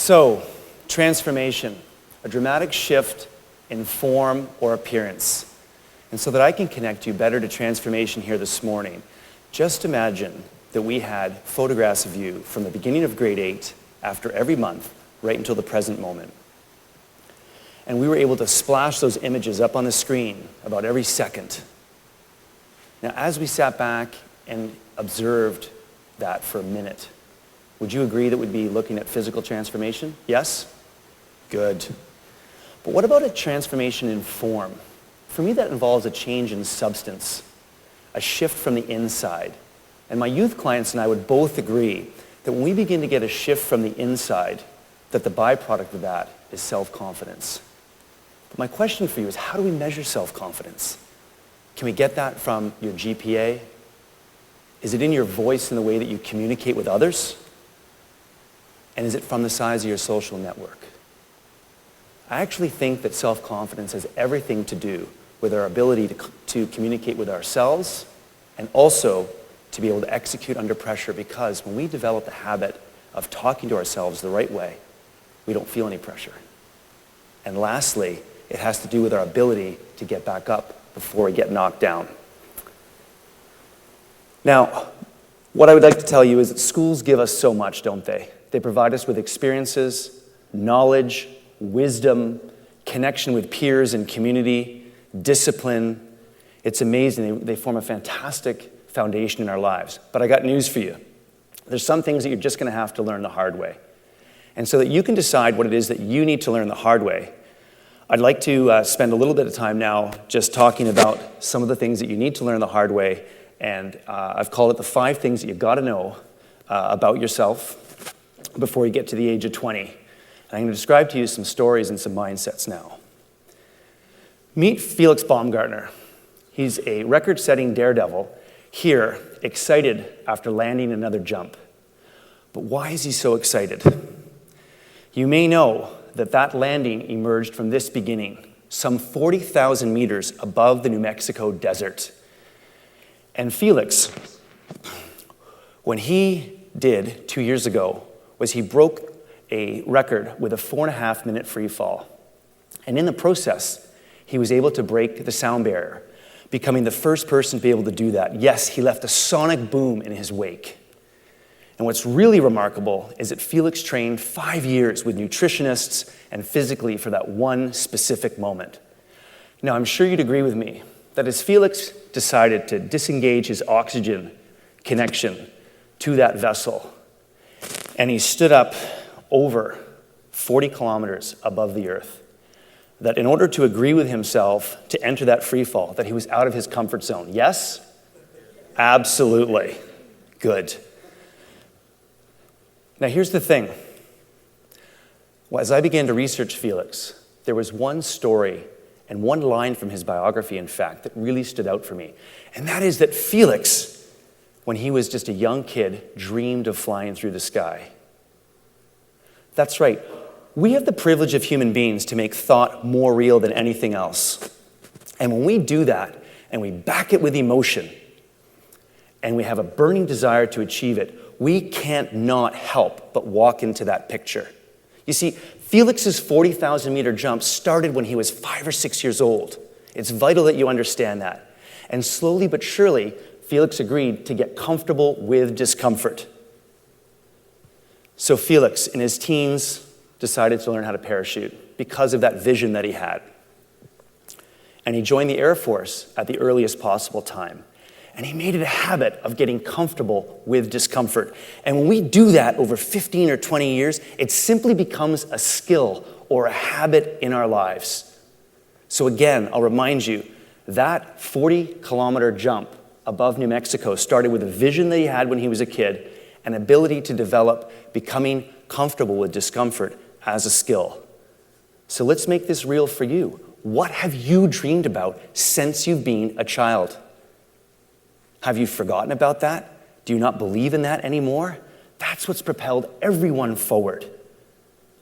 So, transformation, a dramatic shift in form or appearance. And so that I can connect you better to transformation here this morning, just imagine that we had photographs of you from the beginning of grade 8 after every month, right until the present moment. And we were able to splash those images up on the screen about every second. Now, as we sat back and observed that for a minute, would you agree that we'd be looking at physical transformation? Yes? Good. But what about a transformation in form? For me, that involves a change in substance, a shift from the inside. And my youth clients and I would both agree that when we begin to get a shift from the inside, that the byproduct of that is self-confidence. But my question for you is, how do we measure self-confidence? Can we get that from your GPA? Is it in your voice and the way that you communicate with others? And is it from the size of your social network? I actually think that self-confidence has everything to do with our ability to communicate with ourselves and also to be able to execute under pressure, because when we develop the habit of talking to ourselves the right way, we don't feel any pressure. And lastly, it has to do with our ability to get back up before we get knocked down. Now, what I would like to tell you is that schools give us so much, don't they? They provide us with experiences, knowledge, wisdom, connection with peers and community, discipline. It's amazing. They form a fantastic foundation in our lives. But I got news for you. There's some things that you're just going to have to learn the hard way. And so that you can decide what it is that you need to learn the hard way, I'd like to spend a little bit of time now just talking about some of the things that you need to learn the hard way. And I've called it the 5 things that you've got to know about yourself before you get to the age of 20. And I'm going to describe to you some stories and some mindsets now. Meet Felix Baumgartner. He's a record-setting daredevil here, excited after landing another jump. But why is he so excited? You may know that that landing emerged from this beginning, some 40,000 meters above the New Mexico desert. And Felix, when he did 2 years ago, was he broke a record with a 4.5-minute free fall. And in the process, he was able to break the sound barrier, becoming the first person to be able to do that. Yes, he left a sonic boom in his wake. And what's really remarkable is that Felix trained 5 years with nutritionists and physically for that one specific moment. Now, I'm sure you'd agree with me that as Felix decided to disengage his oxygen connection to that vessel, and he stood up over 40 kilometers above the earth, that in order to agree with himself to enter that free fall, that he was out of his comfort zone. Yes? Absolutely. Good. Now here's the thing. Well, as I began to research Felix, there was one story and one line from his biography, in fact, that really stood out for me. And that is that Felix, when he was just a young kid, dreamed of flying through the sky. That's right. We have the privilege of human beings to make thought more real than anything else. And when we do that, and we back it with emotion, and we have a burning desire to achieve it, we can't not help but walk into that picture. You see, Felix's 40,000-meter jump started when he was 5 or 6 years old. It's vital that you understand that. And slowly but surely, Felix agreed to get comfortable with discomfort. So Felix, in his teens, decided to learn how to parachute because of that vision that he had. And he joined the Air Force at the earliest possible time. And he made it a habit of getting comfortable with discomfort. And when we do that over 15 or 20 years, it simply becomes a skill or a habit in our lives. So again, I'll remind you, that 40-kilometer jump above New Mexico started with a vision that he had when he was a kid, an ability to develop becoming comfortable with discomfort as a skill. So let's make this real for you. What have you dreamed about since you've been a child? Have you forgotten about that? Do you not believe in that anymore? That's what's propelled everyone forward.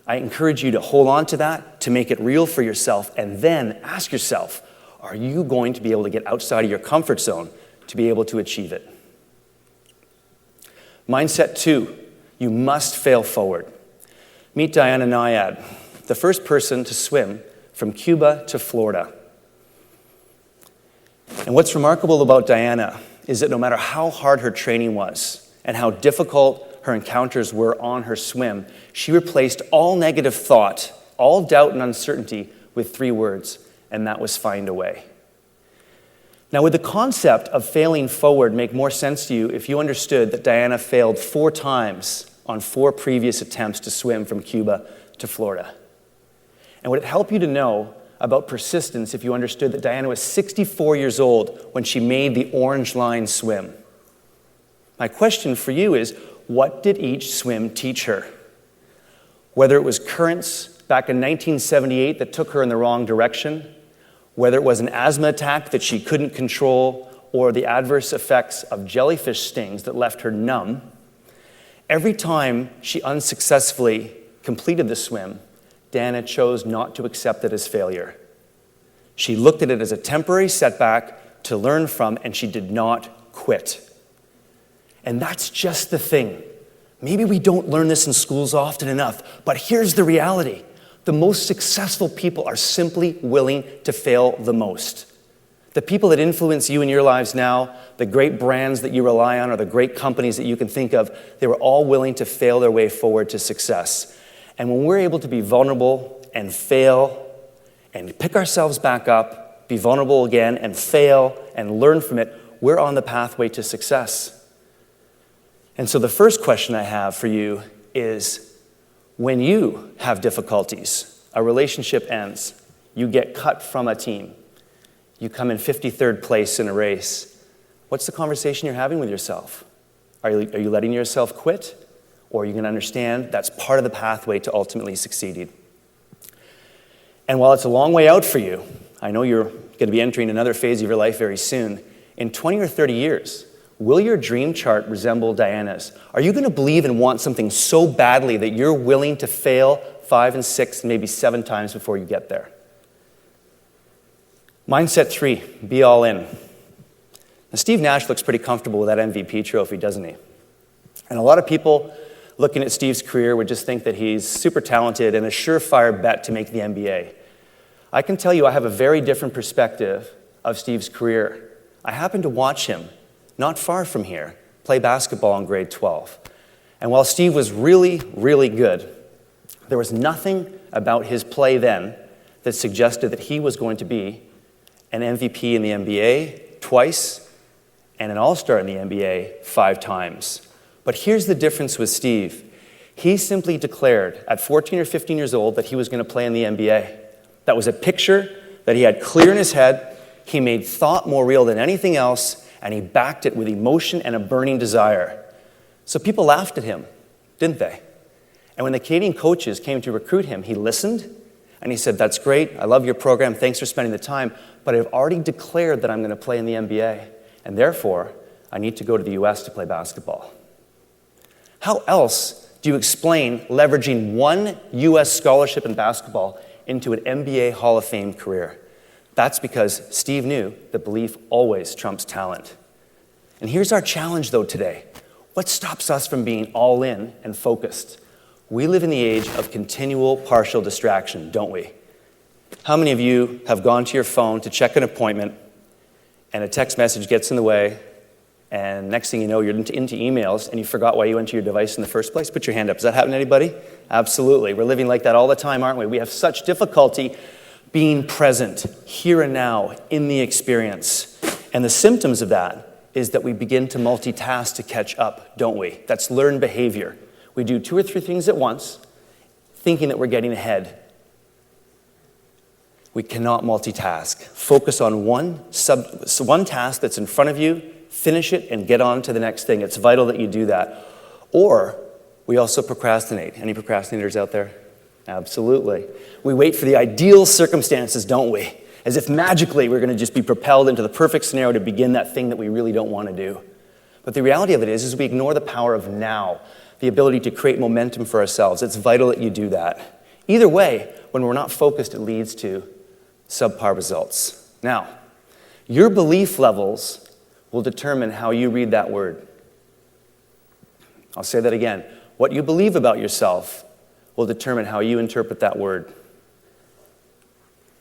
I encourage you to hold on to that, to make it real for yourself, and then ask yourself, are you going to be able to get outside of your comfort zone to be able to achieve it? Mindset 2, you must fail forward. Meet Diana Nyad, the first person to swim from Cuba to Florida. And what's remarkable about Diana is that no matter how hard her training was and how difficult her encounters were on her swim, she replaced all negative thought, all doubt and uncertainty with 3 words, and that was find a way. Now, would the concept of failing forward make more sense to you if you understood that Diana failed 4 times on 4 previous attempts to swim from Cuba to Florida? And would it help you to know about persistence if you understood that Diana was 64 years old when she made the orange line swim? My question for you is, what did each swim teach her? Whether it was currents back in 1978 that took her in the wrong direction, whether it was an asthma attack that she couldn't control, or the adverse effects of jellyfish stings that left her numb, every time she unsuccessfully completed the swim, Diana chose not to accept it as failure. She looked at it as a temporary setback to learn from, and she did not quit. And that's just the thing. Maybe we don't learn this in schools often enough, but here's the reality. The most successful people are simply willing to fail the most. The people that influence you in your lives now, the great brands that you rely on, or the great companies that you can think of, they were all willing to fail their way forward to success. And when we're able to be vulnerable and fail and pick ourselves back up, be vulnerable again and fail and learn from it, we're on the pathway to success. And so the first question I have for you is, when you have difficulties, a relationship ends, you get cut from a team, you come in 53rd place in a race, what's the conversation you're having with yourself? Are you letting yourself quit? Or are you going to understand that's part of the pathway to ultimately succeeding? And while it's a long way out for you, I know you're going to be entering another phase of your life very soon, in 20 or 30 years, will your dream chart resemble Diana's? Are you going to believe and want something so badly that you're willing to fail 5 and 6 and maybe 7 times before you get there? Mindset 3, be all in. Now, Steve Nash looks pretty comfortable with that MVP trophy, doesn't he? And a lot of people looking at Steve's career would just think that he's super talented and a surefire bet to make the NBA. I can tell you I have a very different perspective of Steve's career. I happened to watch him, not far from here, play basketball in grade 12. And while Steve was really, really good, there was nothing about his play then that suggested that he was going to be an MVP in the NBA twice and an all-star in the NBA 5 times. But here's the difference with Steve. He simply declared at 14 or 15 years old that he was going to play in the NBA. That was a picture that he had clear in his head. He made thought more real than anything else, and he backed it with emotion and a burning desire. So people laughed at him, didn't they? And when the Canadian coaches came to recruit him, he listened, and he said, "That's great, I love your program, thanks for spending the time, but I've already declared that I'm going to play in the NBA, and therefore, I need to go to the US to play basketball." How else do you explain leveraging one US scholarship in basketball into an NBA Hall of Fame career? That's because Steve knew that belief always trumps talent. And here's our challenge, though, today. What stops us from being all in and focused? We live in the age of continual partial distraction, don't we? How many of you have gone to your phone to check an appointment and a text message gets in the way, and next thing you know, you're into emails and you forgot why you went to your device in the first place? Put your hand up. Does that happen to anybody? Absolutely. We're living like that all the time, aren't we? We have such difficulty being present, here and now, in the experience. And the symptoms of that is that we begin to multitask to catch up, don't we? That's learned behavior. We do 2 or 3 things at once, thinking that we're getting ahead. We cannot multitask. Focus on one task that's in front of you, finish it, and get on to the next thing. It's vital that you do that. Or we also procrastinate. Any procrastinators out there? Absolutely. We wait for the ideal circumstances, don't we? As if magically we're going to just be propelled into the perfect scenario to begin that thing that we really don't want to do. But the reality of it is we ignore the power of now, the ability to create momentum for ourselves. It's vital that you do that. Either way, when we're not focused, it leads to subpar results. Now, your belief levels will determine how you read that word. I'll say that again. What you believe about yourself will determine how you interpret that word.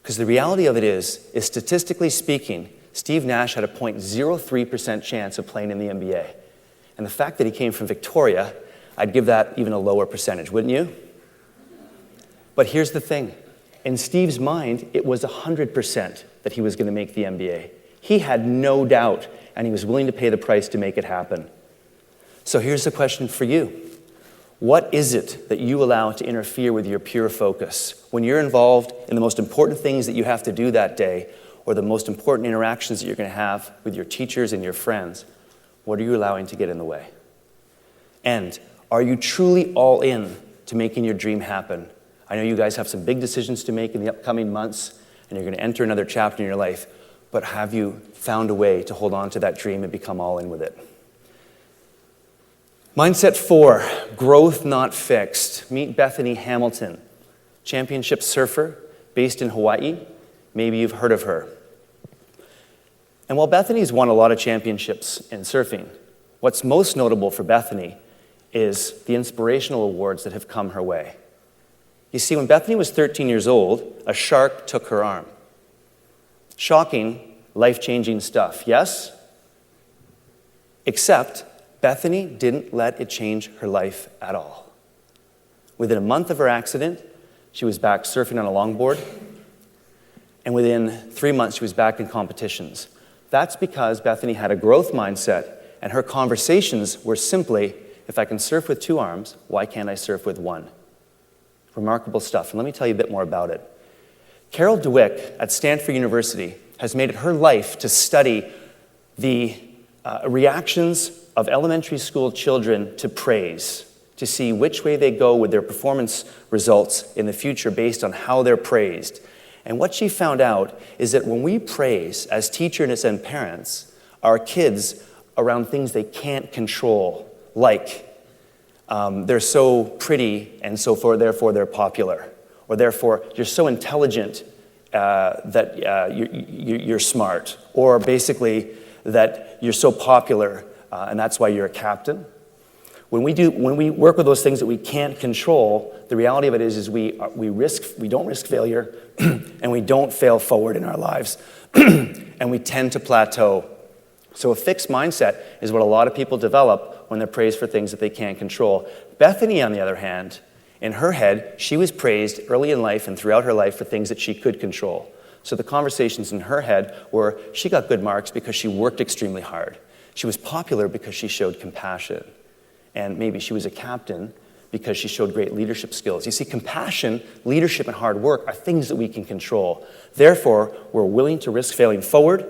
Because the reality of it is statistically speaking, Steve Nash had a 0.03% chance of playing in the NBA. And the fact that he came from Victoria, I'd give that even a lower percentage, wouldn't you? But here's the thing. In Steve's mind, it was 100% that he was going to make the NBA. He had no doubt, and he was willing to pay the price to make it happen. So here's the question for you. What is it that you allow to interfere with your pure focus? When you're involved in the most important things that you have to do that day, or the most important interactions that you're going to have with your teachers and your friends, what are you allowing to get in the way? And are you truly all in to making your dream happen? I know you guys have some big decisions to make in the upcoming months, and you're going to enter another chapter in your life, but have you found a way to hold on to that dream and become all in with it? Mindset 4, growth not fixed. Meet Bethany Hamilton, championship surfer based in Hawaii. Maybe you've heard of her. And while Bethany's won a lot of championships in surfing, what's most notable for Bethany is the inspirational awards that have come her way. You see, when Bethany was 13 years old, a shark took her arm. Shocking, life-changing stuff, yes? Except Bethany didn't let it change her life at all. Within a month of her accident, she was back surfing on a longboard, and within 3 months, she was back in competitions. That's because Bethany had a growth mindset, and her conversations were simply, if I can surf with 2 arms, why can't I surf with 1? Remarkable stuff, and let me tell you a bit more about it. Carol DeWick at Stanford University has made it her life to study the reactions of elementary school children to praise, to see which way they go with their performance results in the future based on how they're praised. And what she found out is that when we praise as teachers and parents our kids around things they can't control, like they're so pretty and so forth, therefore they're popular, or therefore you're so intelligent that you're smart, or basically that you're so popular and that's why you're a captain. When we work with those things that we can't control, the reality of it is we don't risk failure, and we don't fail forward in our lives, and we tend to plateau. So a fixed mindset is what a lot of people develop when they're praised for things that they can't control. Bethany, on the other hand, in her head, she was praised early in life and throughout her life for things that she could control. So the conversations in her head were, she got good marks because she worked extremely hard. She was popular because she showed compassion. And maybe she was a captain because she showed great leadership skills. You see, compassion, leadership, and hard work are things that we can control. Therefore, we're willing to risk failing forward,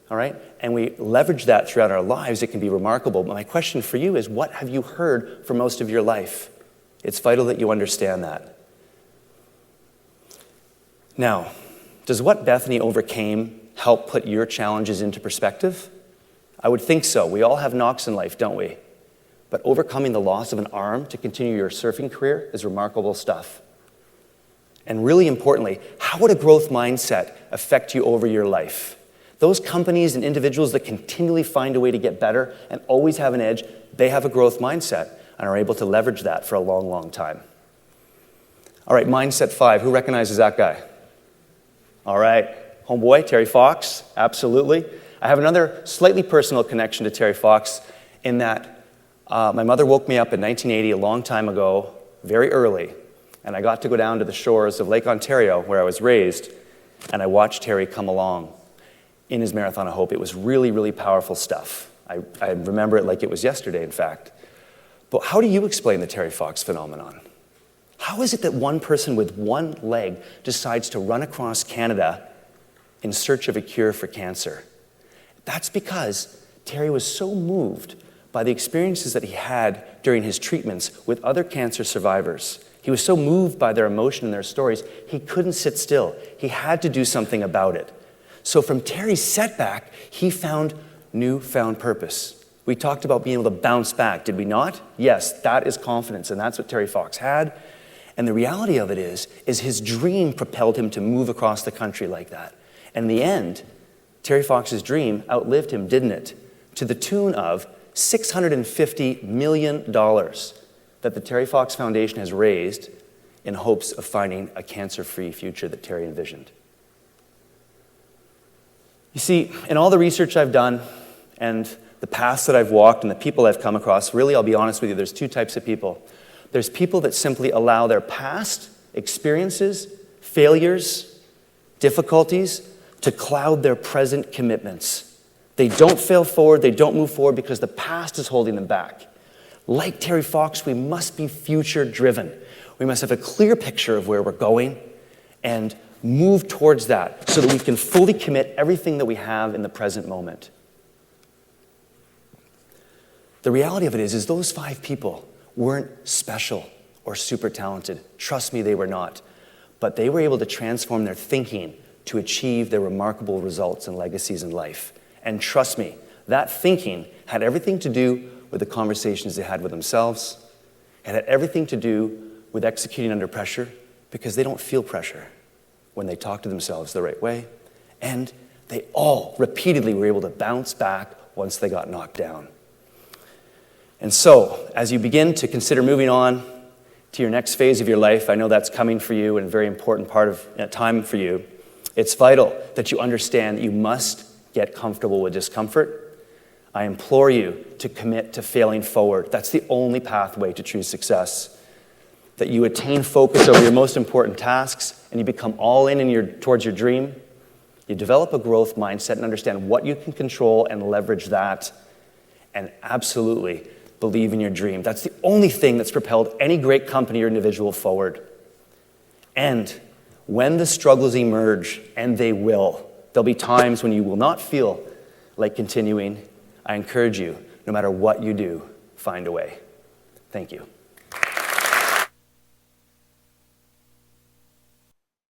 all right? And we leverage that throughout our lives. It can be remarkable. But my question for you is, what have you heard for most of your life? It's vital that you understand that. Now, does what Bethany overcame help put your challenges into perspective? I would think so. We all have knocks in life, don't we? But overcoming the loss of an arm to continue your surfing career is remarkable stuff. And really importantly, how would a growth mindset affect you over your life? Those companies and individuals that continually find a way to get better and always have an edge, they have a growth mindset and are able to leverage that for a long, long time. All right, mindset 5. Who recognizes that guy? All right, homeboy, Terry Fox, absolutely. I have another slightly personal connection to Terry Fox in that my mother woke me up in 1980, a long time ago, very early, and I got to go down to the shores of Lake Ontario, where I was raised, and I watched Terry come along in his Marathon of Hope. It was really, really powerful stuff. I remember it like it was yesterday, in fact. But how do you explain the Terry Fox phenomenon? How is it that one person with one leg decides to run across Canada in search of a cure for cancer? That's because Terry was so moved by the experiences that he had during his treatments with other cancer survivors. He was so moved by their emotion and their stories, he couldn't sit still. He had to do something about it. So from Terry's setback, he found newfound purpose. We talked about being able to bounce back, did we not? Yes, that is confidence, and that's what Terry Fox had. And the reality of it is his dream propelled him to move across the country like that. And in the end, Terry Fox's dream outlived him, didn't it? To the tune of $650 million that the Terry Fox Foundation has raised in hopes of finding a cancer-free future that Terry envisioned. You see, in all the research I've done and the paths that I've walked and the people I've come across, really, I'll be honest with you, there's two types of people. There's people that simply allow their past experiences, failures, difficulties to cloud their present commitments. They don't fail forward, they don't move forward because the past is holding them back. Like Terry Fox, we must be future-driven. We must have a clear picture of where we're going and move towards that so that we can fully commit everything that we have in the present moment. The reality of it is those 5 people weren't special or super talented. Trust me, they were not. But they were able to transform their thinking to achieve their remarkable results and legacies in life. And trust me, that thinking had everything to do with the conversations they had with themselves. It had everything to do with executing under pressure because they don't feel pressure when they talk to themselves the right way. And they all repeatedly were able to bounce back once they got knocked down. And so, as you begin to consider moving on to your next phase of your life, I know that's coming for you and a very important part of time for you, it's vital that you understand that you must get comfortable with discomfort. I implore you to commit to failing forward. That's the only pathway to true success. That you attain focus over your most important tasks and you become all in towards your dream. You develop a growth mindset and understand what you can control and leverage that. And absolutely believe in your dream. That's the only thing that's propelled any great company or individual forward. And when the struggles emerge, and they will, there'll be times when you will not feel like continuing. I encourage you, no matter what you do, find a way. Thank you.